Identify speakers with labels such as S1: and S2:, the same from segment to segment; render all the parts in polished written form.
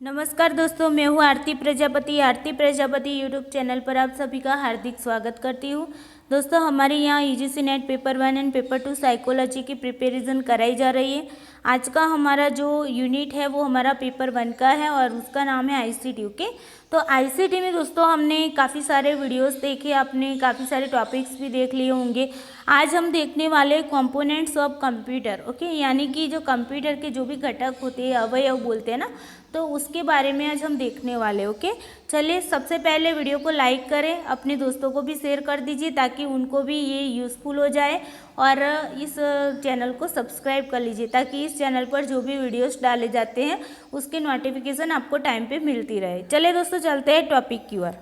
S1: नमस्कार दोस्तों, मैं हूँ आरती प्रजापति यूट्यूब चैनल पर आप सभी का हार्दिक स्वागत करती हूँ। दोस्तों, हमारे यहाँ UGC net paper 1 and paper 2 psychology की प्रिपरेशन कराई जा रही है। आज का हमारा जो यूनिट है वो हमारा पेपर 1 का है और उसका नाम है आईसीटी। ओके, तो आईसीटी में दोस्तों हमने काफ़ी सारे वीडियोस देखे, आपने काफ़ी सारे टॉपिक्स भी देख लिए होंगे। आज हम देखने वाले कंपोनेंट्स ऑफ कंप्यूटर। ओके, यानी कि जो कंप्यूटर के जो भी घटक होते हैं, अवयव बोलते हैं ना, तो उसके बारे में आज हम देखने वाले। ओके, चलिए सबसे पहले वीडियो को लाइक करें, अपने दोस्तों को भी शेयर कर दीजिए ताकि उनको भी ये यूज़फुल हो जाए, और इस चैनल को सब्सक्राइब कर लीजिए ताकि इस चैनल पर जो भी वीडियोस डाले जाते हैं उसके नोटिफिकेशन आपको टाइम पे मिलती रहे। चलिए दोस्तों, चलते हैं टॉपिक की ओर।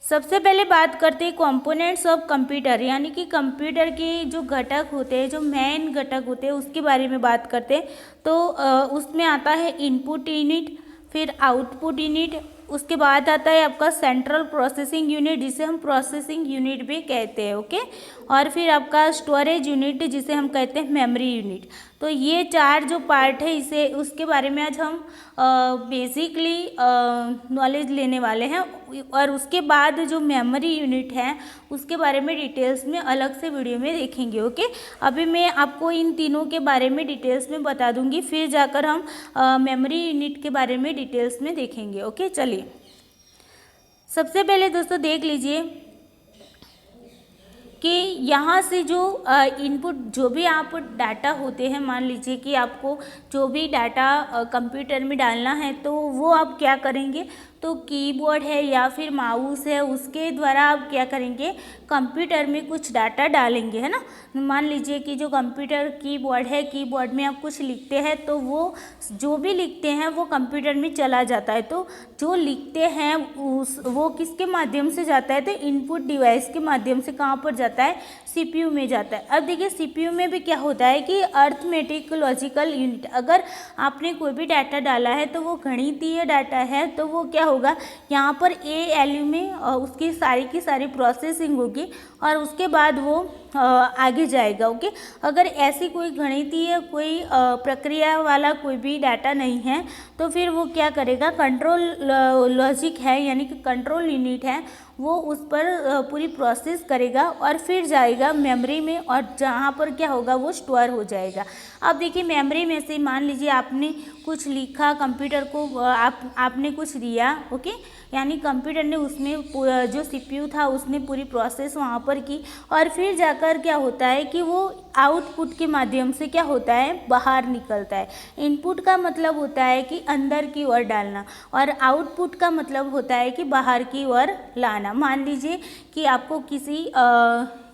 S1: सबसे पहले बात करते हैं कंपोनेंट्स ऑफ कंप्यूटर, यानी कि कंप्यूटर के जो घटक होते हैं, जो मेन घटक होते हैं, उसके बारे में बात करते हैं। तो उसमें आता है इनपुट यूनिट, फिर आउटपुट यूनिट, उसके बाद आता है आपका सेंट्रल प्रोसेसिंग यूनिट जिसे हम प्रोसेसिंग यूनिट भी कहते हैं। ओके, और फिर आपका स्टोरेज यूनिट जिसे हम कहते हैं मेमोरी यूनिट। तो ये चार जो पार्ट है इसे उसके बारे में आज हम बेसिकली नॉलेज लेने वाले हैं, और उसके बाद जो मेमोरी यूनिट है उसके बारे में डिटेल्स में अलग से वीडियो में देखेंगे। ओके, अभी मैं आपको इन तीनों के बारे में डिटेल्स में बता दूंगी, फिर जाकर हम मेमोरी यूनिट के बारे में डिटेल्स में देखेंगे। ओके, चलिए सबसे पहले दोस्तों देख लीजिए कि यहाँ से जो इनपुट, जो भी आप डाटा होते हैं, मान लीजिए कि आपको जो भी डाटा कंप्यूटर में डालना है तो वो आप क्या करेंगे, तो कीबोर्ड है या फिर माउस है उसके द्वारा आप क्या करेंगे, कंप्यूटर में कुछ डाटा डालेंगे, है ना। मान लीजिए कि जो कंप्यूटर कीबोर्ड है, कीबोर्ड में आप कुछ लिखते हैं तो वो जो भी लिखते हैं वो कंप्यूटर में चला जाता है। तो जो लिखते हैं वो किसके माध्यम से जाता है, तो इनपुट डिवाइस के माध्यम से कहाँ पर जाता है, सीपीयू में जाता है। अब देखिए सीपीयू में भी क्या होता है कि अर्थमेटिक लॉजिकल यूनिट, अगर आपने कोई भी डाटा डाला है तो वो गणितीय डाटा है तो वो क्या होगा, यहाँ पर ALU में उसकी सारी की सारी प्रोसेसिंग होगी और उसके बाद वो आगे जाएगा। ओके, अगर ऐसी कोई गणितीय कोई प्रक्रिया वाला कोई भी डाटा नहीं है तो फिर वो क्या करेगा, कंट्रोल लॉजिक है यानी कि कंट्रोल यूनिट है, वो उस पर पूरी प्रोसेस करेगा और फिर जाएगा मेमोरी में, और जहाँ पर क्या होगा वो स्टोर हो जाएगा। अब देखिए मेमोरी में से मान लीजिए आपने कुछ लिखा, कंप्यूटर को आपने कुछ दिया। ओके, यानी कंप्यूटर ने उसमें जो सीपीयू था उसने पूरी प्रोसेस वहाँ पर की, और फिर जाकर क्या होता है कि वो आउटपुट के माध्यम से क्या होता है, बाहर निकलता है। इनपुट का मतलब होता है कि अंदर की ओर डालना, और आउटपुट का मतलब होता है कि बाहर की ओर लाना। मान लीजिए कि आपको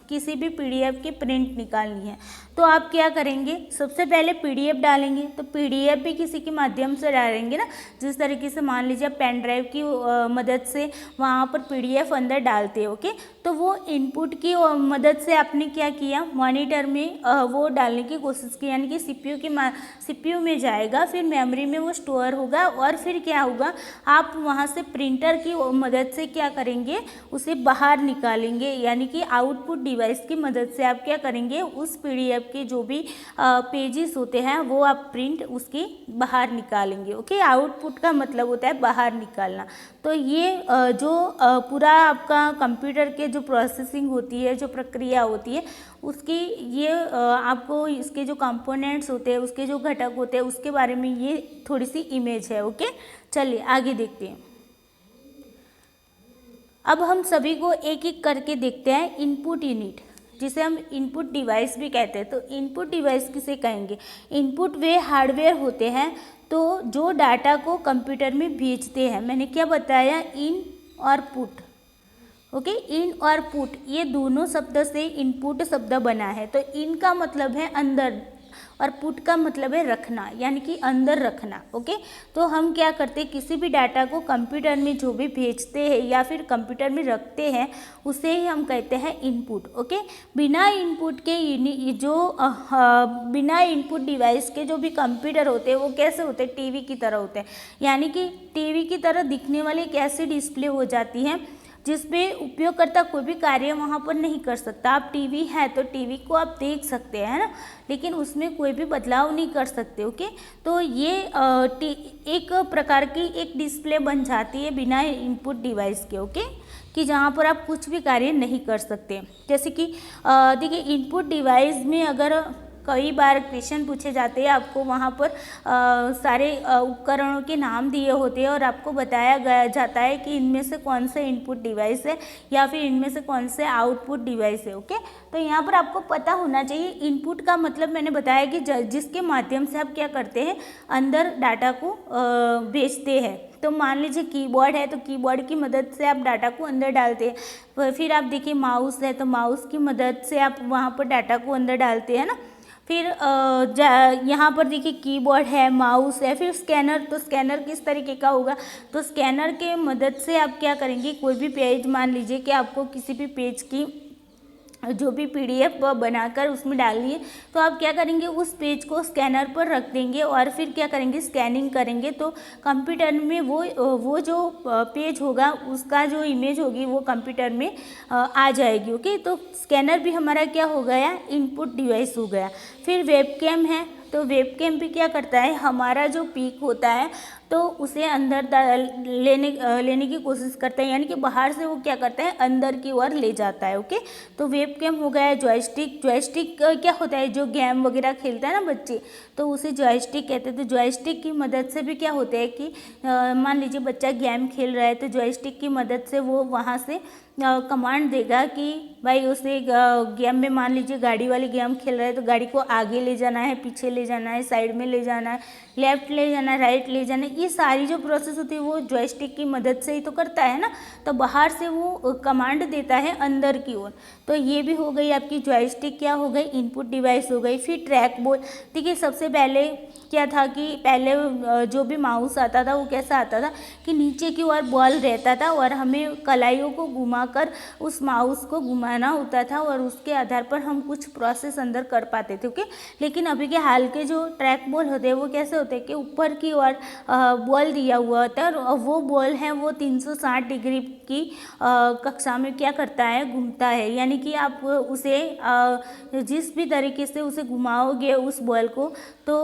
S1: किसी भी PDF की प्रिंट निकालनी है तो आप क्या करेंगे, सबसे पहले PDF डालेंगे। तो PDF भी किसी के माध्यम से डालेंगे ना, जिस तरीके से मान लीजिए पेन ड्राइव की मदद से वहाँ पर PDF अंदर डालते हैं। ओके, तो वो इनपुट की मदद से आपने क्या किया, मॉनिटर में वो डालने की कोशिश की, यानी कि CPU में जाएगा, फिर मेमोरी में वो स्टोर होगा, और फिर क्या होगा, आप वहाँ से प्रिंटर की मदद से क्या करेंगे, उसे बाहर निकालेंगे, यानी कि आउटपुट डिवाइस की मदद से आप क्या करेंगे, उस PDF के जो भी पेजेस होते हैं वो आप प्रिंट उसके बाहर निकालेंगे। ओके, आउटपुट का मतलब होता है बाहर निकालना। तो ये जो पूरा आपका कंप्यूटर के जो प्रोसेसिंग होती है, जो प्रक्रिया होती है उसकी, ये आपको इसके जो कंपोनेंट्स होते हैं, उसके जो घटक होते हैं उसके बारे में ये थोड़ी सी इमेज है। ओके, चलिए आगे देखते हैं। अब हम सभी को एक एक करके देखते हैं। इनपुट यूनिट जिसे हम इनपुट डिवाइस भी कहते हैं, तो इनपुट डिवाइस किसे कहेंगे, इनपुट वे हार्डवेयर होते हैं तो जो डाटा को कंप्यूटर में भेजते हैं। मैंने क्या बताया, इन और पुट। ओके, इन और पुट ये दोनों शब्द से इनपुट शब्द बना है। तो इन का मतलब है अंदर और पुट का मतलब है रखना, यानी कि अंदर रखना। ओके, तो हम क्या करते हैं, किसी भी डाटा को कंप्यूटर में जो भी भेजते हैं या फिर कंप्यूटर में रखते हैं उसे ही हम कहते हैं इनपुट। ओके, बिना इनपुट के बिना इनपुट डिवाइस के जो भी कंप्यूटर होते हैं वो कैसे होते हैं, टीवी की तरह होते हैं, यानी कि टीवी की तरह दिखने वाली एक ऐसी डिस्प्ले हो जाती है जिसमें उपयोगकर्ता कोई भी कार्य वहाँ पर नहीं कर सकता। आप टीवी है तो टीवी को आप देख सकते हैं, है ना, लेकिन उसमें कोई भी बदलाव नहीं कर सकते। ओके, तो ये एक प्रकार की एक डिस्प्ले बन जाती है बिना इनपुट डिवाइस के। ओके, कि जहाँ पर आप कुछ भी कार्य नहीं कर सकते। जैसे कि देखिए इनपुट डिवाइस में अगर कई बार क्वेश्चन पूछे जाते हैं, आपको वहाँ पर सारे उपकरणों के नाम दिए होते हैं और आपको बताया गया जाता है कि इनमें से कौन सा इनपुट डिवाइस है या फिर इनमें से कौन से आउटपुट डिवाइस है। ओके, तो यहाँ पर आपको पता होना चाहिए इनपुट का मतलब मैंने बताया कि जिसके माध्यम से आप क्या करते हैं, अंदर डाटा को भेजते हैं। तो मान लीजिए कीबोर्ड है तो कीबोर्ड की मदद से आप डाटा को अंदर डालते हैं। फिर आप देखिए माउस है तो माउस की मदद से आप वहाँ पर डाटा को अंदर डालते हैं ना। फिर यहाँ पर देखिए कीबोर्ड है, माउस है, फिर स्कैनर। तो स्कैनर किस तरीके का होगा, तो स्कैनर के मदद से आप क्या करेंगे, कोई भी पेज, मान लीजिए कि आपको किसी भी पेज की जो भी पीडीएफ बनाकर उसमें डालनी है, तो आप क्या करेंगे, उस पेज को स्कैनर पर रख देंगे और फिर क्या करेंगे, स्कैनिंग करेंगे। तो कंप्यूटर में वो जो पेज होगा उसका जो इमेज होगी वो कंप्यूटर में आ जाएगी। ओके, तो स्कैनर भी हमारा क्या हो गया, इनपुट डिवाइस हो गया। फिर वेबकैम है, तो वेबकैम भी क्या करता है, हमारा जो पिक होता है तो उसे अंदर लेने की कोशिश करता है, यानी कि बाहर से वो क्या करता है, अंदर की ओर ले जाता है। ओके, तो वेबकैम हो गया। जॉयस्टिक, जॉयस्टिक क्या होता है, जो गेम वगैरह खेलता है ना बच्चे, तो उसे जॉयस्टिक कहते हैं। तो जॉयस्टिक की मदद से भी क्या होता है कि मान लीजिए बच्चा गेम खेल रहा है तो जॉयस्टिक की मदद से वो वहाँ से कमांड देगा कि भाई उसे गेम में, मान लीजिए गाड़ी वाली गेम खेल रहा है तो गाड़ी को आगे ले जाना है, पीछे ले जाना है, साइड में ले जाना है, लेफ्ट ले जाना है, राइट ले जाना है, ये सारी जो प्रोसेस होती है वो जॉयस्टिक की मदद से ही तो करता है ना। तो बाहर से वो कमांड देता है अंदर की ओर। तो ये भी हो गई आपकी जॉयस्टिक, क्या हो गई, इनपुट डिवाइस हो गई। फिर ट्रैक बॉल। देखिए सबसे पहले क्या था कि पहले जो भी माउस आता था वो कैसा आता था कि नीचे की ओर बॉल रहता था और हमें कलाइयों को घुमाकर उस माउस को घुमाना होता था और उसके आधार पर हम कुछ प्रोसेस अंदर कर पाते थे। ओके, लेकिन अभी के हाल के जो ट्रैक बॉल होते हैं वो कैसे होते हैं कि ऊपर की ओर बॉल दिया हुआ होता है और वो बॉल है वो 360 डिग्री की कक्षा में क्या करता है, घूमता है। यानी कि आप उसे जिस भी तरीके से उसे घुमाओगे उस बॉल को, तो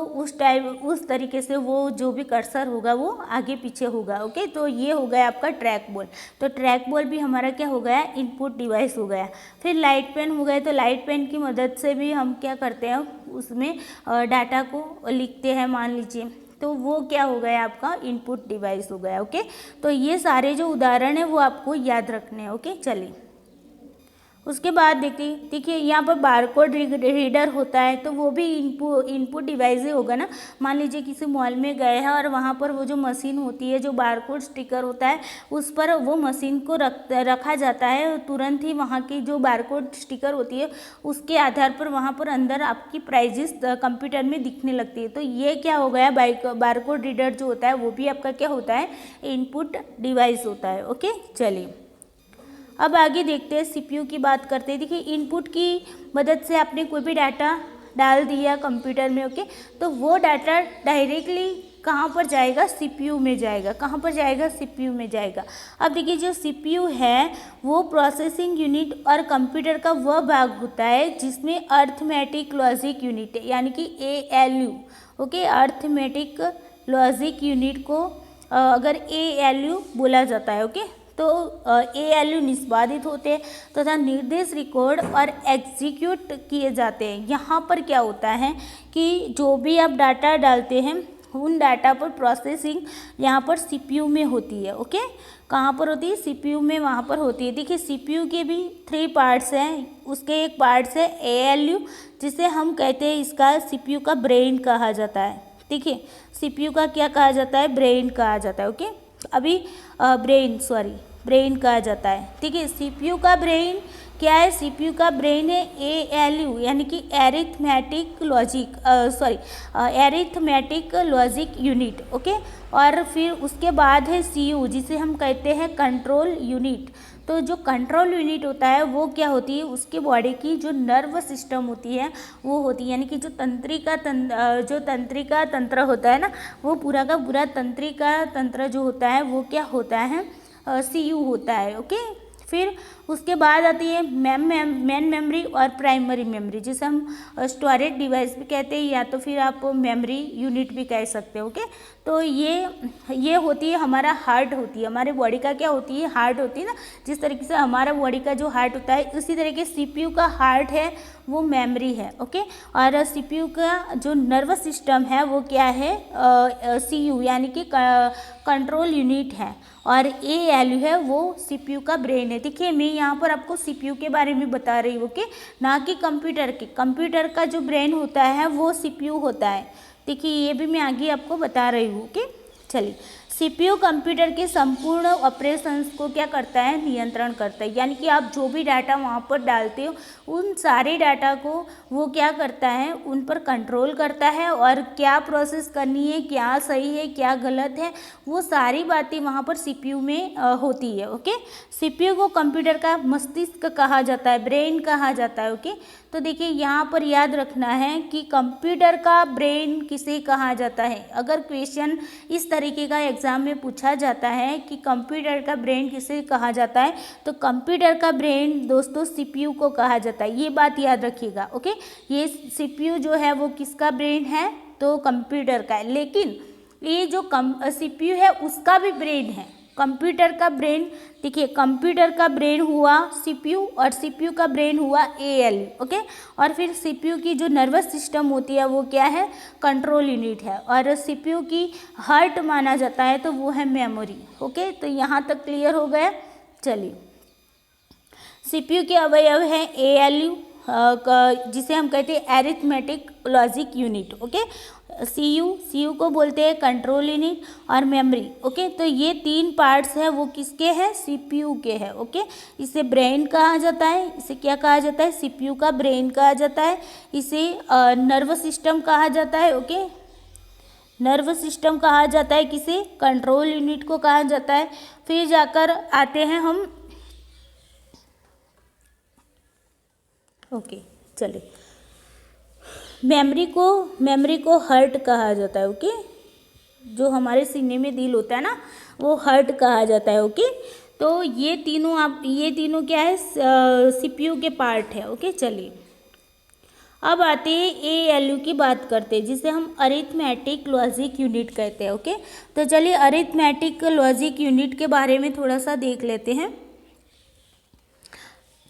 S1: उस तरीके से वो जो भी कर्सर होगा वो आगे पीछे होगा। ओके, तो ये हो गया आपका ट्रैक बॉल। तो ट्रैक बॉल भी हमारा क्या हो गया, इनपुट डिवाइस हो गया। फिर लाइट पेन हो गए। तो लाइट पेन की मदद से भी हम क्या करते हैं, उसमें डाटा को लिखते हैं मान लीजिए, तो वो क्या हो गया, आपका इनपुट डिवाइस हो गया। ओके, तो ये सारे जो उदाहरण है वो आपको याद रखने हैं। ओके, चलिए उसके बाद देखिए यहाँ पर बारकोड रीडर होता है, तो वो भी इनपुट डिवाइस ही होगा ना। मान लीजिए किसी मॉल में गए हैं और वहाँ पर वो जो मशीन होती है, जो बारकोड स्टिकर होता है, उस पर वो मशीन को रखा जाता है। तुरंत ही वहाँ की जो बारकोड स्टिकर होती है उसके आधार पर वहाँ पर अंदर आपकी प्राइजेस कंप्यूटर में दिखने लगती है। तो ये क्या हो गया, बारकोड रीडर जो होता है वो भी आपका क्या होता है, इनपुट डिवाइस होता है। ओके, चलिए अब आगे देखते हैं, सीपीयू की बात करते हैं। देखिए इनपुट की मदद से आपने कोई भी डाटा डाल दिया कंप्यूटर में। ओके, तो वो डाटा डायरेक्टली कहाँ पर जाएगा, सीपीयू में जाएगा। कहाँ पर जाएगा, सीपीयू में जाएगा। अब देखिए जो सीपीयू है वो प्रोसेसिंग यूनिट और कंप्यूटर का वह भाग होता है जिसमें अर्थमेटिक लॉजिक यूनिट है, यानी कि ALU। Okay, arithmetic logic unit को अगर ALU बोला जाता है। ओके, तो ALU निष्पादित होते हैं तथा निर्देश रिकॉर्ड और एग्जीक्यूट किए जाते हैं। यहाँ पर क्या होता है कि जो भी आप डाटा डालते हैं उन डाटा पर प्रोसेसिंग यहाँ पर सीपीयू में होती है। ओके, कहाँ पर होती है, सीपीयू में वहाँ पर होती है। देखिए सीपीयू के भी 3 पार्ट्स हैं। उसके एक पार्ट्स है ALU, जिसे हम कहते हैं, इसका सीपीयू का ब्रेन कहा जाता है। देखिए सीपीयू का क्या कहा जाता है, ब्रेन कहा जाता है। ओके, अभी ब्रेन कहा जाता है। ठीक है, सीपीयू का ब्रेन क्या है, सीपीयू का ब्रेन है ALU, यानी कि एरिथमेटिक लॉजिक यूनिट। ओके, और फिर उसके बाद है CU, जिसे हम कहते हैं कंट्रोल यूनिट। तो जो कंट्रोल यूनिट होता है वो क्या होती है, उसके बॉडी की जो नर्व सिस्टम होती है वो होती है, यानी कि जो तंत्रिका तंत्र होता है ना, वो पूरा का पूरा तंत्रिका तंत्र जो होता है वो क्या होता है, CU होता है। ओके, फिर उसके बाद आती है मेन मेमोरी और प्राइमरी मेमोरी, जिसे हम स्टोरेज डिवाइस भी कहते हैं या तो फिर आप मेमोरी यूनिट भी कह सकते हो। ओके, तो ये होती है हमारा हार्ट होती है, हमारे बॉडी का क्या होती है, हार्ट होती है ना। जिस तरीके से हमारा बॉडी का जो हार्ट होता है, उसी तरीके सीपीयू का हार्ट है वो मेमोरी है। ओके, और सीपीयू का जो नर्वस सिस्टम है वो क्या है, सीयू यानी कि कंट्रोल यूनिट है, और ALU है वो सीपीयू का ब्रेन है। देखिए मैं यहाँ पर आपको सीपीयू के बारे में बता रही हूँ, ओके, ना कि कंप्यूटर के। कंप्यूटर का जो ब्रेन होता है वो सीपीयू होता है। देखिए ये भी मैं आगे आपको बता रही हूँ। ओके, चलिए, सीपीयू कंप्यूटर के संपूर्ण ऑपरेशंस को क्या करता है, नियंत्रण करता है। यानी कि आप जो भी डाटा वहाँ पर डालते हो, उन सारे डाटा को वो क्या करता है, उन पर कंट्रोल करता है, और क्या प्रोसेस करनी है, क्या सही है, क्या गलत है, वो सारी बातें वहाँ पर सीपीयू में होती है। ओके, सीपीयू को कंप्यूटर का मस्तिष्क कहा जाता है, ब्रेन कहा जाता है। ओके, तो देखिए यहाँ पर याद रखना है कि कंप्यूटर का ब्रेन किसे कहा जाता है। अगर क्वेश्चन इस तरीके का एग्जाम में पूछा जाता है कि कंप्यूटर का ब्रेन किसे कहा जाता है, तो कंप्यूटर का ब्रेन दोस्तों सीपीयू को कहा जाता है। ये बात याद रखिएगा। ओके, ये सीपीयू जो है वो किसका ब्रेन है, तो कंप्यूटर का है। लेकिन ये जो सीपीयू है उसका भी ब्रेन है। कंप्यूटर का ब्रेन, देखिए कंप्यूटर का ब्रेन हुआ सीपीयू, और सीपीयू का ब्रेन हुआ ALU। ओके, और फिर सीपीयू की जो नर्वस सिस्टम होती है वो क्या है, कंट्रोल यूनिट है, और सीपीयू की हार्ट माना जाता है तो वो है मेमोरी। ओके, तो यहाँ तक क्लियर हो गया। चलिए, सीपीयू के अवयव हैं ALU, जिसे हम कहते हैं arithmetic logic unit. Okay, CU को बोलते हैं कंट्रोल यूनिट और मेमोरी। ओके, तो ये तीन पार्ट्स हैं वो किसके हैं, सीपीयू के हैं। ओके, इसे ब्रेन कहा जाता है, इसे क्या कहा जाता है, सीपीयू का ब्रेन कहा जाता है, इसे नर्वस सिस्टम कहा जाता है। ओके, नर्वस सिस्टम कहा जाता है किसे, कंट्रोल यूनिट को कहा जाता है। फिर जाकर आते हैं हम, ओके चलिए, मेमोरी को हार्ट कहा जाता है। ओके, जो हमारे सीने में दिल होता है ना, वो हार्ट कहा जाता है। ओके, तो ये तीनों क्या है, सीपीयू के पार्ट है। ओके, चलिए अब आते हैं ALU की बात करते हैं, जिसे हम अरिथमेटिक लॉजिक यूनिट कहते हैं। ओके, तो चलिए अरिथमेटिक लॉजिक यूनिट के बारे में थोड़ा सा देख लेते हैं।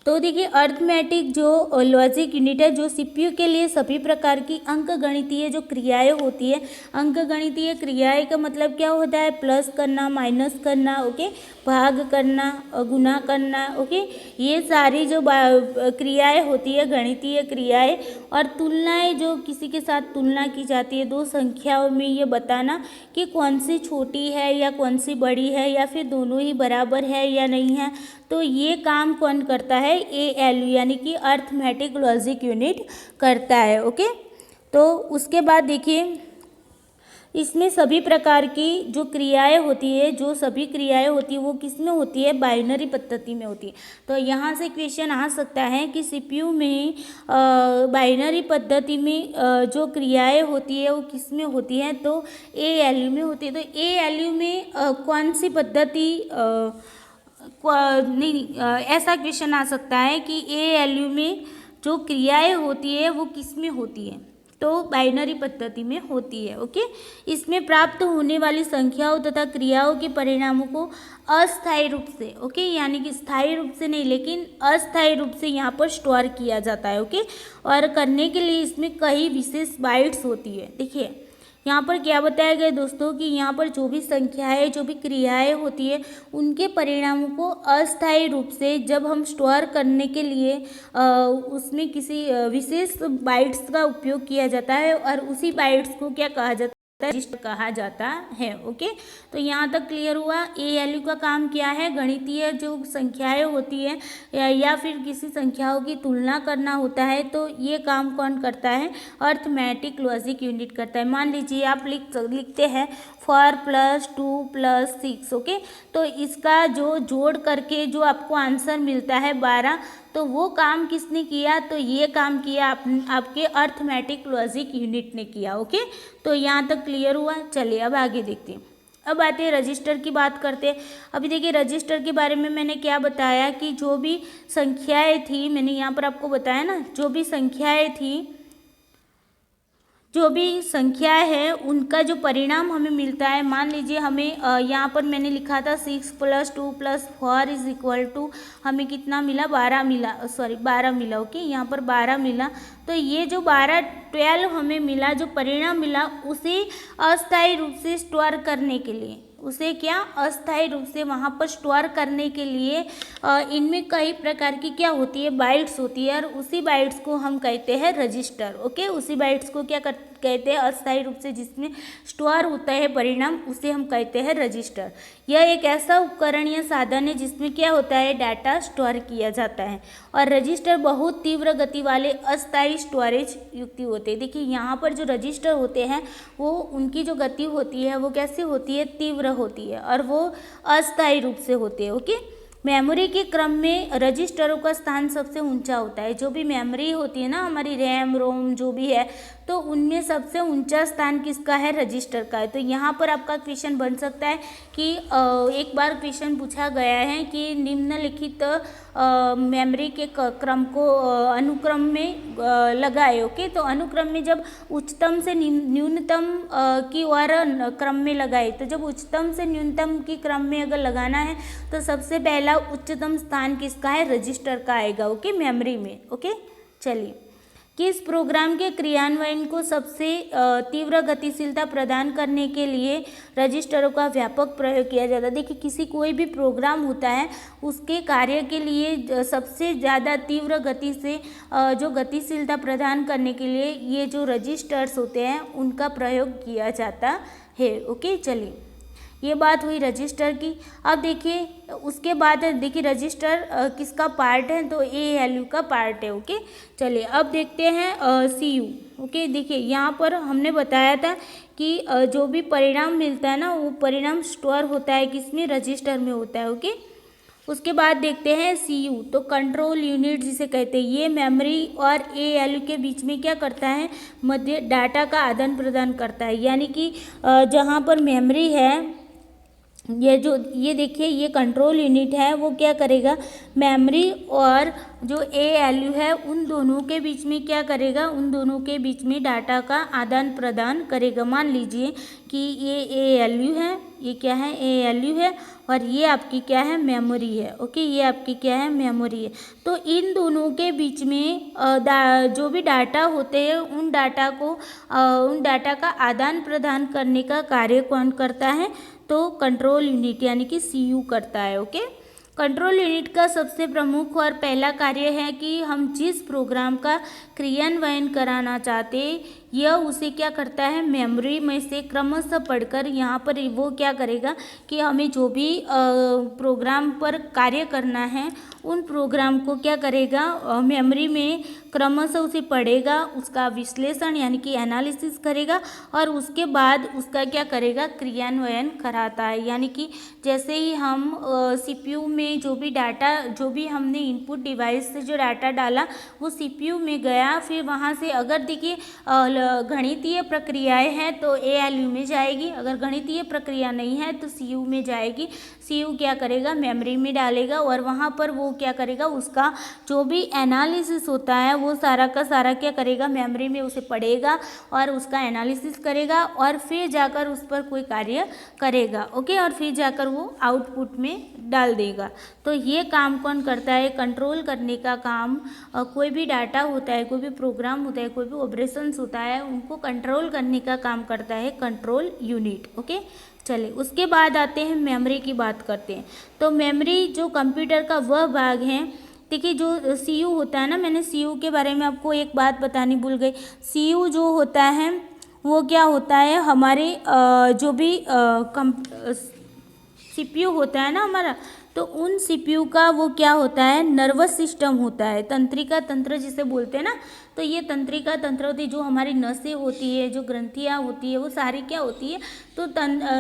S1: तो देखिए अरिथमेटिक जो लॉजिक यूनिट है, जो सीपीयू के लिए सभी प्रकार की अंकगणितीय जो क्रियाएं होती है, अंकगणितीय क्रियाएं का मतलब क्या होता है, प्लस करना, माइनस करना, ओके, भाग करना, गुना करना। ओके, ये सारी जो क्रियाएं होती है, गणितीय क्रियाएं, और तुलनाएं, जो किसी के साथ तुलना की जाती है दो संख्याओं में, ये बताना कि कौन सी छोटी है या कौन सी बड़ी है, या फिर दोनों ही बराबर है या नहीं है। तो ये काम कौन करता है, ALU यानी कि अरिथमेटिक लॉजिक यूनिट करता है। ओके, तो उसके बाद देखिए इसमें सभी प्रकार की जो क्रियाएं होती है, जो सभी क्रियाएं होती है वो किस में होती है, बाइनरी पद्धति में होती है। तो यहाँ से क्वेश्चन आ सकता है कि सीपीयू में बाइनरी पद्धति में जो क्रियाएं होती है वो किस में होती है, तो ALU में होती है। तो ALU में कौन सी पद्धति नहीं, ऐसा क्वेश्चन आ सकता है कि ALU में जो क्रियाएं होती है वो किस में होती है, तो बाइनरी पद्धति में होती है। ओके, इसमें प्राप्त होने वाली संख्याओं तथा क्रियाओं के परिणामों को अस्थायी रूप से, ओके, यानी कि स्थायी रूप से नहीं लेकिन अस्थायी रूप से यहाँ पर स्टोर किया जाता है। ओके, और करने के लिए इसमें कई विशेष बाइट्स होती है। देखिए यहाँ पर क्या बताया गया दोस्तों कि यहाँ पर जो भी संख्याएं, जो भी क्रियाएं होती है, उनके परिणामों को अस्थायी रूप से जब हम स्टोर करने के लिए उसमें किसी विशेष बाइट्स का उपयोग किया जाता है, और उसी बाइट्स को क्या कहा जाता है, रजिस्टर कहा जाता है। ओके, तो यहाँ तक क्लियर हुआ। ALU का काम क्या है, गणितीय जो संख्याएं होती है या फिर किसी संख्याओं की तुलना करना होता है, तो ये काम कौन करता है, अरिथमेटिक लॉजिक यूनिट करता है। मान लीजिए आप लिखते हैं 4 + 2 + 6। ओके, तो इसका जो जोड़ करके जो आपको आंसर मिलता है 12, तो वो काम किसने किया, तो ये काम किया आपके अरिथमेटिक लॉजिक यूनिट ने किया। ओके, तो यहाँ तक क्लियर हुआ। चलिए अब आगे देखते हैं। अब आते हैं रजिस्टर की बात करते हैं। अभी देखिए रजिस्टर के बारे में मैंने क्या बताया कि जो भी संख्याएं थी, मैंने यहाँ पर आपको बताया ना, जो भी संख्याएं थी, जो भी संख्या है उनका जो परिणाम हमें मिलता है, मान लीजिए हमें यहाँ पर मैंने लिखा था 6 + 2 + 4 = हमें कितना मिला, 12 मिला, 12 मिला। ओके, यहाँ पर 12 मिला। तो ये जो 12 हमें मिला, जो परिणाम मिला, उसे अस्थायी रूप से स्टोर करने के लिए, उसे क्या अस्थायी रूप से वहाँ पर स्टोर करने के लिए इनमें कई प्रकार की क्या होती है, बाइट्स होती है, और उसी बाइट्स को हम कहते हैं रजिस्टर। ओके, उसी बाइट्स को क्या कहते हैं, अस्थायी रूप से जिसमें स्टोर होता है परिणाम, उसे हम कहते हैं रजिस्टर। यह एक ऐसा उपकरण या साधन है जिसमें क्या होता है, डाटा स्टोर किया जाता है। और रजिस्टर बहुत तीव्र गति वाले अस्थायी स्टोरेज युक्त होते हैं। देखिए यहाँ पर जो रजिस्टर होते हैं वो उनकी जो गति होती है वो कैसी होती है, तीव्र होती है, और वो अस्थायी रूप से होते हैं। ओके, मेमोरी के क्रम में रजिस्टरों का स्थान सबसे ऊंचा होता है। जो भी मेमोरी होती है ना हमारी, रैम रोम जो भी है, तो उनमें सबसे ऊंचा स्थान किसका है, रजिस्टर का है। तो यहाँ पर आपका क्वेश्चन बन सकता है कि एक बार क्वेश्चन पूछा गया है कि निम्नलिखित मेमोरी के क्रम को अनुक्रम में लगाए। ओके, तो अनुक्रम में जब उच्चतम से न्यूनतम की ओर क्रम में लगाए, तो जब उच्चतम से न्यूनतम की क्रम में अगर लगाना है तो सबसे पहला उच्चतम स्थान किसका है, रजिस्टर का आएगा। ओके, मेमोरी में। ओके, चलिए, किस प्रोग्राम के क्रियान्वयन को सबसे तीव्र गतिशीलता प्रदान करने के लिए रजिस्टरों का व्यापक प्रयोग किया जाता है। देखिए किसी कोई भी प्रोग्राम होता है उसके कार्य के लिए सबसे ज़्यादा तीव्र गति से जो गतिशीलता प्रदान करने के लिए ये जो रजिस्टर्स होते हैं उनका प्रयोग किया जाता है। ओके, चलिए, ये बात हुई रजिस्टर की। अब देखिए उसके बाद देखिए रजिस्टर किसका पार्ट है, तो ALU का पार्ट है। ओके, चलिए अब देखते हैं CU। ओके, देखिए यहाँ पर हमने बताया था कि जो भी परिणाम मिलता है ना वो परिणाम स्टोर होता है किसमें, रजिस्टर में होता है। ओके, उसके बाद देखते हैं CU, तो कंट्रोल यूनिट जिसे कहते हैं, ये मेमोरी और ALU के बीच में क्या करता है, मध्य डाटा का आदान प्रदान करता है। यानी कि जहाँ पर मेमोरी है, ये देखिए ये कंट्रोल यूनिट है, वो क्या करेगा, मेमोरी और जो ALU है उन दोनों के बीच में क्या करेगा, उन दोनों के बीच में डाटा का आदान प्रदान करेगा। मान लीजिए कि ये ALU है, ये क्या है, ALU है, और ये आपकी क्या है, मेमोरी है। ओके, ये आपकी क्या है, मेमोरी है। तो इन दोनों के बीच में जो भी डाटा होते हैं उन डाटा का आदान प्रदान करने का कार्य कौन करता है, तो कंट्रोल यूनिट यानी कि CU करता है। ओके, कंट्रोल यूनिट का सबसे प्रमुख और पहला कार्य है कि हम जिस प्रोग्राम का क्रियान्वयन कराना चाहते यह उसे क्या करता है, मेमोरी में से क्रमशः पढ़कर यहाँ पर वो क्या करेगा कि हमें जो भी प्रोग्राम पर कार्य करना है उन प्रोग्राम को क्या करेगा, मेमोरी में क्रमशः उसे पढ़ेगा, उसका विश्लेषण यानी कि एनालिसिस करेगा, और उसके बाद उसका क्या करेगा, क्रियान्वयन कराता है। यानी कि जैसे ही हम CPU में जो भी डाटा, जो भी हमने इनपुट डिवाइस से जो डाटा डाला वो CPU में गया, फिर वहाँ से अगर देखिए गणितीय प्रक्रियाएं हैं तो ALU में जाएगी, अगर गणितीय प्रक्रिया नहीं है तो CU में जाएगी। CU क्या करेगा, मेमोरी में डालेगा, और वहाँ पर वो क्या करेगा, उसका जो भी एनालिसिस होता है वो सारा का सारा क्या करेगा, मेमोरी में उसे पढ़ेगा और उसका एनालिसिस करेगा, और फिर जाकर उस पर कोई कार्य करेगा। ओके, और फिर जाकर वो आउटपुट में डाल देगा। तो ये काम कौन करता है, कंट्रोल करने का काम कोई भी डाटा होता है, कोई भी प्रोग्राम होता है, कोई भी ऑपरेशंस होता है, उनको कंट्रोल करने का काम करता है कंट्रोल यूनिट। ओके, चलिए उसके बाद आते हैं मेमोरी की बात करते हैं। तो मेमोरी जो कंप्यूटर का वह भाग है, देखिए जो CU होता है ना, मैंने CU के बारे में आपको एक बात बतानी भूल गई। CU जो होता है वो क्या होता है, हमारे जो भी CPU होता है ना हमारा, तो उन CPU का वो क्या होता है, नर्वस सिस्टम होता है, तंत्रिका तंत्र जिसे बोलते हैं ना, तो ये तंत्रिका तंत्रवती जो हमारी नसें होती है, जो ग्रंथियाँ होती है, वो सारी क्या होती है, तो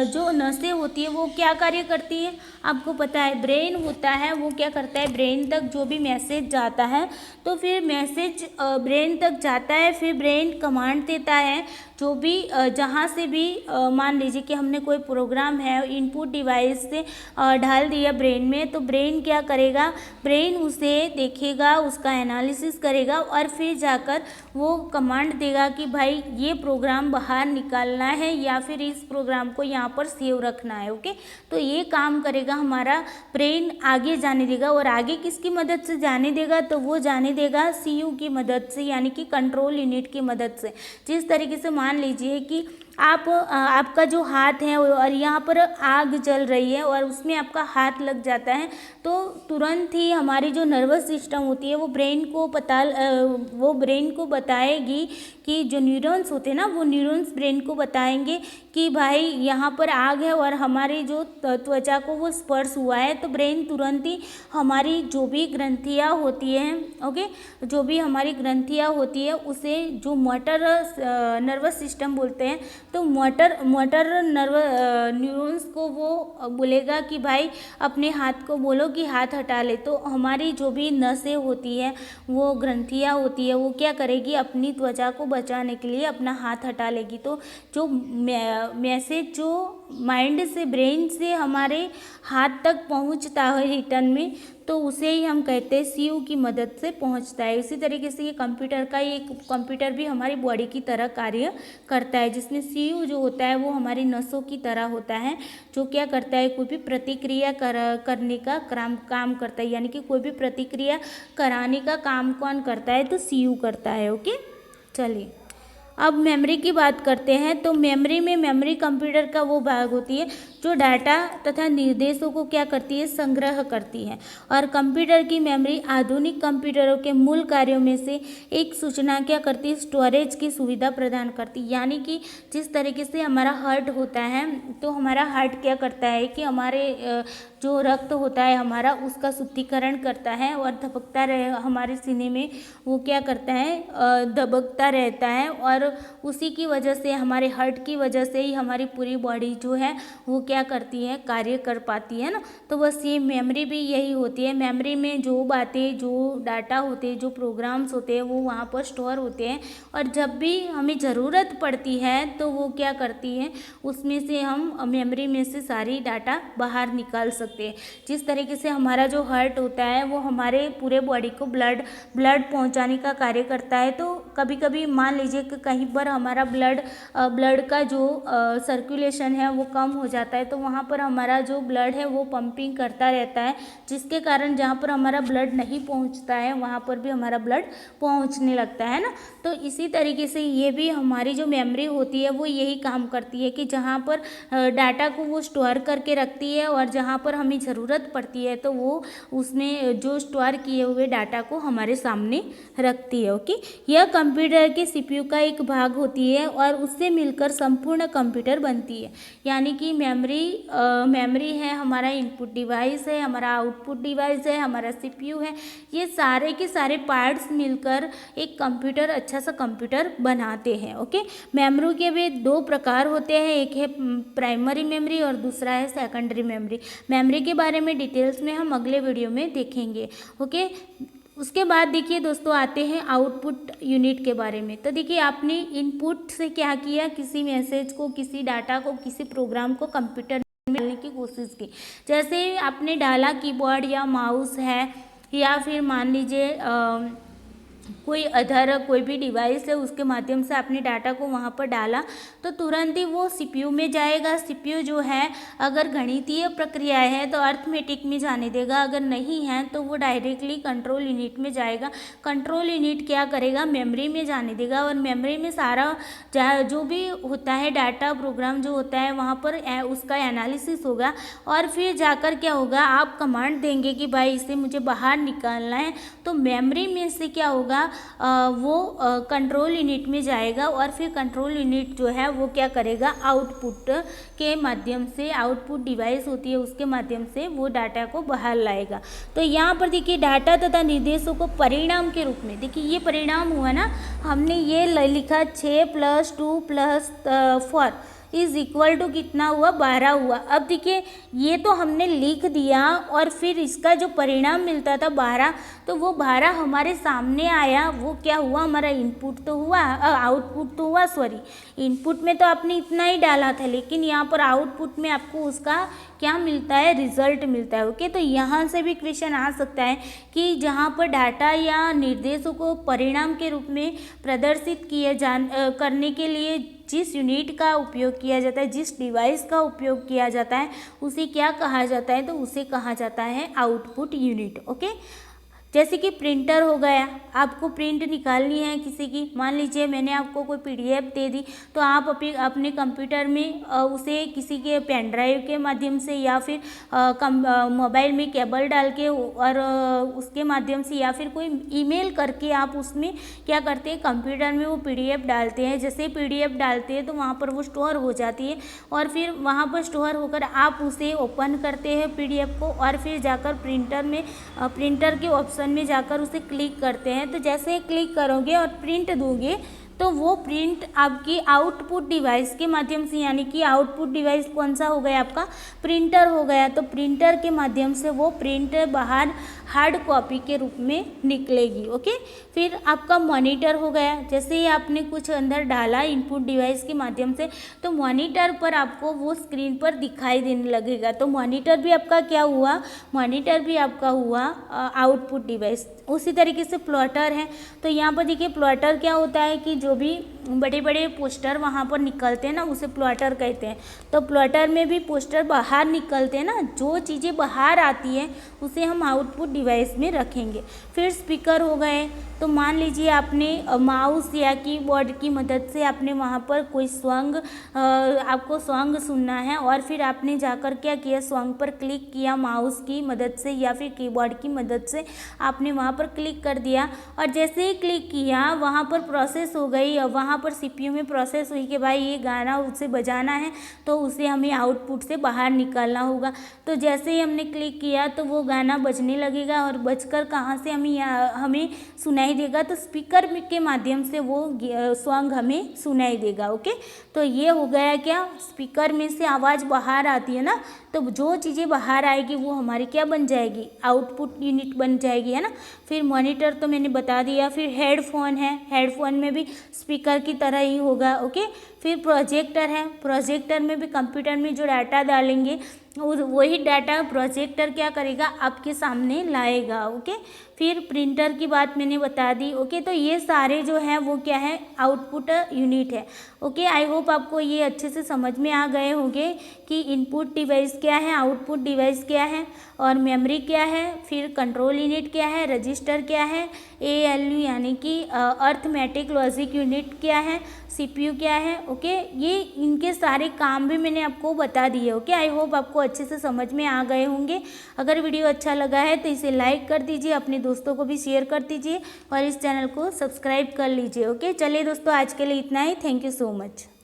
S1: जो नसें होती है वो क्या कार्य करती है, आपको पता है ब्रेन होता है वो क्या करता है, ब्रेन तक जो भी मैसेज जाता है तो फिर मैसेज ब्रेन तक जाता है, फिर ब्रेन कमांड देता है जो भी जहाँ से भी मान लीजिए कि हमने कोई प्रोग्राम है इनपुट डिवाइस से डाल दिया ब्रेन में, तो ब्रेन क्या करेगा, ब्रेन उसे देखेगा, उसका एनालिसिस करेगा और फिर जाकर वो कमांड देगा कि भाई ये प्रोग्राम बाहर निकालना है या फिर इस प्रोग्राम को यहाँ पर सेव रखना है। ओके, तो ये काम करेगा हमारा ब्रेन, आगे जाने देगा। और आगे किसकी मदद से जाने देगा, तो वो जाने देगा सीयू की मदद से, यानी कि कंट्रोल यूनिट की मदद से। जिस तरीके से मान लीजिए कि आपका जो हाथ है और यहाँ पर आग जल रही है और उसमें आपका हाथ लग जाता है, तो तुरंत ही हमारी जो नर्वस सिस्टम होती है वो ब्रेन को बताएगी कि जो न्यूरॉन्स होते हैं ना, वो न्यूरॉन्स ब्रेन को बताएंगे कि भाई यहाँ पर आग है और हमारी जो त्वचा को वो स्पर्श हुआ है, तो ब्रेन तुरंत ही हमारी जो भी ग्रंथियाँ होती हैं, ओके, जो भी हमारी ग्रंथियाँ होती है उसे जो मोटर नर्वस सिस्टम बोलते हैं, तो मोटर न्यूरॉन्स को वो बोलेगा कि भाई अपने हाथ को बोलो कि हाथ हटा ले। तो हमारी जो भी नसें होती है, वो ग्रंथियाँ होती है, वो क्या करेगी, अपनी त्वचा को बचाने के लिए अपना हाथ हटा लेगी। तो जो मैसेज जो माइंड से, ब्रेन से हमारे हाथ तक पहुंचता है रिटर्न में, तो उसे ही हम कहते हैं सीयू की मदद से पहुंचता है। इसी तरीके से ये कंप्यूटर भी हमारी बॉडी की तरह कार्य करता है, जिसमें सीयू जो होता है वो हमारी नसों की तरह होता है, जो क्या करता है, कोई भी प्रतिक्रिया करने का काम करता है, यानी कि कोई भी प्रतिक्रिया कराने का काम कौन करता है, तो सीयू करता है। ओके, चलिए अब मेमोरी की बात करते हैं। तो मेमोरी कंप्यूटर का वो भाग होती है जो डाटा तथा निर्देशों को क्या करती है, संग्रह करती है। और कंप्यूटर की मेमोरी आधुनिक कंप्यूटरों के मूल कार्यों में से एक सूचना क्या करती है, स्टोरेज की सुविधा प्रदान करती है। यानी कि जिस तरीके से हमारा हार्ट होता है, तो हमारा हार्ट क्या करता है कि हमारे जो रक्त होता है हमारा, उसका शुद्धिकरण करता है और धबकता रहे हमारे सीने में, वो क्या करता है, धबकता रहता है। और उसी की वजह से, हमारे हार्ट की वजह से ही हमारी पूरी बॉडी जो है वो क्या करती है, कार्य कर पाती है ना। तो बस ये मेमोरी भी यही होती है। मेमोरी में जो बातें, जो डाटा होते हैं, जो प्रोग्राम्स होते हैं, वो वहाँ पर स्टोर होते हैं और जब भी हमें ज़रूरत पड़ती है तो वो क्या करती है, उसमें से हम मेमोरी में से सारी डाटा बाहर निकाल सकते हैं। जिस तरीके से हमारा जो हार्ट होता है वो हमारे पूरे बॉडी को ब्लड पहुँचाने का कार्य करता है। तो कभी कभी मान लीजिए कि कहीं पर हमारा ब्लड का जो सर्कुलेशन है वो कम हो जाता है, तो वहाँ पर हमारा जो ब्लड है वो पंपिंग करता रहता है, जिसके कारण जहाँ पर हमारा ब्लड नहीं पहुँचता है वहाँ पर भी हमारा ब्लड पहुँचने लगता है ना। तो इसी तरीके से ये भी हमारी जो मेमोरी होती है वो यही काम करती है कि जहाँ पर डाटा को वो स्टोर करके रखती है और जहाँ पर हमें ज़रूरत पड़ती है तो वो उसमें जो स्टोर किए हुए डाटा को हमारे सामने रखती है। ओके, यह कंप्यूटर के सीपीयू का एक भाग होती है और उससे मिलकर संपूर्ण कंप्यूटर बनती है। यानी कि मेमोरी है, हमारा इनपुट डिवाइस है, हमारा आउटपुट डिवाइस है, हमारा सीपीयू है, ये सारे के सारे पार्ट्स मिलकर एक कंप्यूटर, अच्छा सा कंप्यूटर बनाते हैं। ओके, मेमोरी के भी दो प्रकार होते हैं, एक है प्राइमरी मेमोरी और दूसरा है सेकेंडरी मेमोरी। मेमोरी के बारे में डिटेल्स में हम अगले वीडियो में देखेंगे। ओके, उसके बाद देखिए दोस्तों, आते हैं आउटपुट यूनिट के बारे में। तो देखिए, आपने इनपुट से क्या किया, किसी मैसेज को, किसी डाटा को, किसी प्रोग्राम को कंप्यूटर में डालने की कोशिश की। जैसे आपने डाला कीबोर्ड या माउस है, या फिर मान लीजिए कोई भी डिवाइस है, उसके माध्यम से आपने डाटा को वहाँ पर डाला, तो तुरंत ही वो सीपीयू में जाएगा। सीपीयू जो है, अगर गणितीय प्रक्रिया है तो अर्थमेटिक में जाने देगा, अगर नहीं है तो वो डायरेक्टली कंट्रोल यूनिट में जाएगा। कंट्रोल यूनिट क्या करेगा, मेमोरी में जाने देगा और मेमोरी में सारा जो भी होता है डाटा, प्रोग्राम जो होता है, वहाँ पर उसका एनालिसिस होगा और फिर जाकर क्या होगा, आप कमांड देंगे कि भाई इसे मुझे बाहर निकालना है, तो मेमोरी में से क्या होगा, होगा वो कंट्रोल यूनिट में जाएगा और फिर कंट्रोल यूनिट जो है वो क्या करेगा, आउटपुट के माध्यम से, आउटपुट डिवाइस होती है उसके माध्यम से वो डाटा को बाहर लाएगा। तो यहाँ पर देखिए डाटा तथा निर्देशों को परिणाम के रूप में, देखिए ये परिणाम हुआ ना, हमने ये लिखा 6 + 2 + 4 इज इक्वल टू कितना हुआ, 12 हुआ। अब देखिए ये तो हमने लिख दिया और फिर इसका जो परिणाम मिलता था 12, तो वो 12 हमारे सामने आया, वो क्या हुआ, हमारा इनपुट तो हुआ, आउटपुट तो हुआ, सॉरी इनपुट में तो आपने इतना ही डाला था, लेकिन यहाँ पर आउटपुट में आपको उसका क्या मिलता है, रिजल्ट मिलता है। ओके, तो यहाँ से भी क्वेश्चन आ सकता है कि जहाँ पर डाटा या निर्देशों को परिणाम के रूप में प्रदर्शित करने के लिए जिस यूनिट का उपयोग किया जाता है, जिस डिवाइस का उपयोग किया जाता है, उसे क्या कहा जाता है, तो उसे कहा जाता है आउटपुट यूनिट। ओके, जैसे कि प्रिंटर हो गया, आपको प्रिंट निकालनी है किसी की, मान लीजिए मैंने आपको कोई पीडीएफ दे दी, तो आप अपने कंप्यूटर में उसे किसी के पेन ड्राइव के माध्यम से या फिर मोबाइल में केबल डाल के और उसके माध्यम से या फिर कोई ईमेल करके आप उसमें क्या करते हैं, कंप्यूटर में वो पीडीएफ डालते हैं। जैसे पीडीएफ डालते हैं तो वहाँ पर वो स्टोर हो जाती है और फिर वहाँ पर स्टोर होकर आप उसे ओपन करते हैं पीडीएफ को और फिर जाकर प्रिंटर के ऑप्शन में जाकर उसे क्लिक करते हैं। तो जैसे क्लिक करोगे और प्रिंट दोगे तो वो प्रिंट आपकी आउटपुट डिवाइस के माध्यम से, यानी कि आउटपुट डिवाइस कौन सा हो गया, आपका प्रिंटर हो गया। तो प्रिंटर के माध्यम से वो प्रिंट बाहर हार्ड कॉपी के रूप में निकलेगी। ओके, फिर आपका मॉनिटर हो गया, जैसे ही आपने कुछ अंदर डाला इनपुट डिवाइस के माध्यम से, तो मॉनिटर पर आपको वो स्क्रीन पर दिखाई देने लगेगा। तो मॉनिटर भी आपका क्या हुआ, मॉनिटर भी आपका हुआ आउटपुट डिवाइस। उसी तरीके से प्लॉटर है, तो यहाँ पर देखिए प्लॉटर क्या होता है कि जो भी बड़े बड़े पोस्टर वहाँ पर निकलते हैं ना, उसे प्लॉटर कहते हैं। तो प्लॉटर में भी पोस्टर बाहर निकलते हैं ना, जो चीज़ें बाहर आती हैं उसे हम आउटपुट डिवाइस में रखेंगे। फिर स्पीकर हो गए, तो मान लीजिए आपने माउस या कीबोर्ड की मदद से आपने वहाँ पर कोई सॉन्ग, आपको सॉन्ग सुनना है और फिर आपने जाकर क्या किया, सॉन्ग पर क्लिक किया माउस की मदद से या फिर कीबोर्ड की मदद से आपने वहाँ पर क्लिक कर दिया और जैसे ही क्लिक किया वहाँ पर प्रोसेस हो गई, वहाँ पर सीपीयू में प्रोसेस हुई कि भाई ये गाना उसे बजाना है, तो उसे हमें आउटपुट से बाहर निकालना होगा। तो जैसे ही हमने क्लिक किया तो वो गाना बजने लगेगा और बजकर कहाँ से हमें सुनाई देगा, तो स्पीकर के माध्यम से वो सॉन्ग हमें सुनाई देगा। ओके, तो ये हो गया क्या, स्पीकर में से आवाज़ बाहर आती है ना, तो जो चीज़ें बाहर आएगी वो हमारी क्या बन जाएगी, आउटपुट यूनिट बन जाएगी, है ना। फिर मॉनिटर तो मैंने बता दिया। फिर हेडफोन है, हेडफोन में भी स्पीकर की तरह ही होगा। ओके, फिर प्रोजेक्टर है, प्रोजेक्टर में भी कंप्यूटर में जो डाटा डालेंगे वही डाटा प्रोजेक्टर क्या करेगा, आपके सामने लाएगा। ओके, फिर प्रिंटर की बात मैंने बता दी। ओके, तो ये सारे जो हैं वो क्या है, आउटपुट यूनिट है। ओके, आई होप आपको ये अच्छे से समझ में आ गए होंगे कि इनपुट डिवाइस क्या है, आउटपुट डिवाइस क्या है और मेमोरी क्या है, फिर कंट्रोल यूनिट क्या है, रजिस्टर क्या है, ALU यानी कि अर्थमेटिक लॉजिक यूनिट क्या है, CPU क्या है। ओके, ये इनके सारे काम भी मैंने आपको बता दिए। ओके, आई होप आपको अच्छे से समझ में आ गए होंगे। अगर वीडियो अच्छा लगा है तो इसे लाइक कर दीजिए, अपने दोस्तों को भी शेयर कर दीजिए और इस चैनल को सब्सक्राइब कर लीजिए। ओके, चलिए दोस्तों, आज के लिए इतना ही। Thank you so much.